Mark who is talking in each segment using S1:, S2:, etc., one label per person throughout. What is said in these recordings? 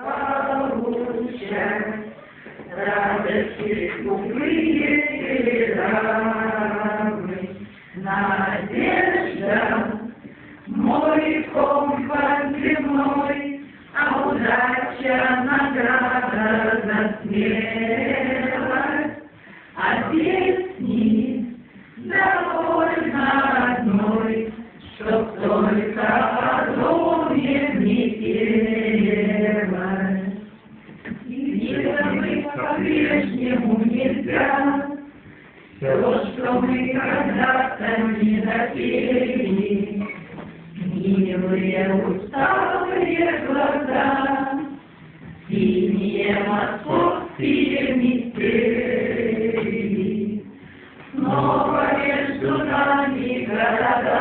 S1: получать радости скупые рамы. Надежда, мой компас земной, а удача награда за смелость. А песни довольно одной, чтоб только о доме не пелось. И забыть по-прежнему нельзя все, что мы когда-то не допели. Милые усталые глаза, синие московские метели. Снова между нами города,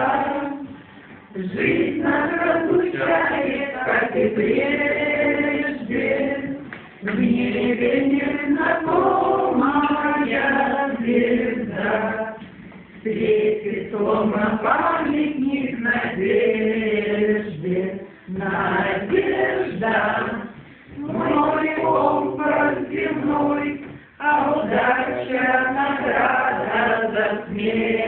S1: жизнь нас разлучает, как и прежде. В небе незнакомая звезда светит, словно памятник надежде. Надежда, мой компас земной, а удача награда за смерть.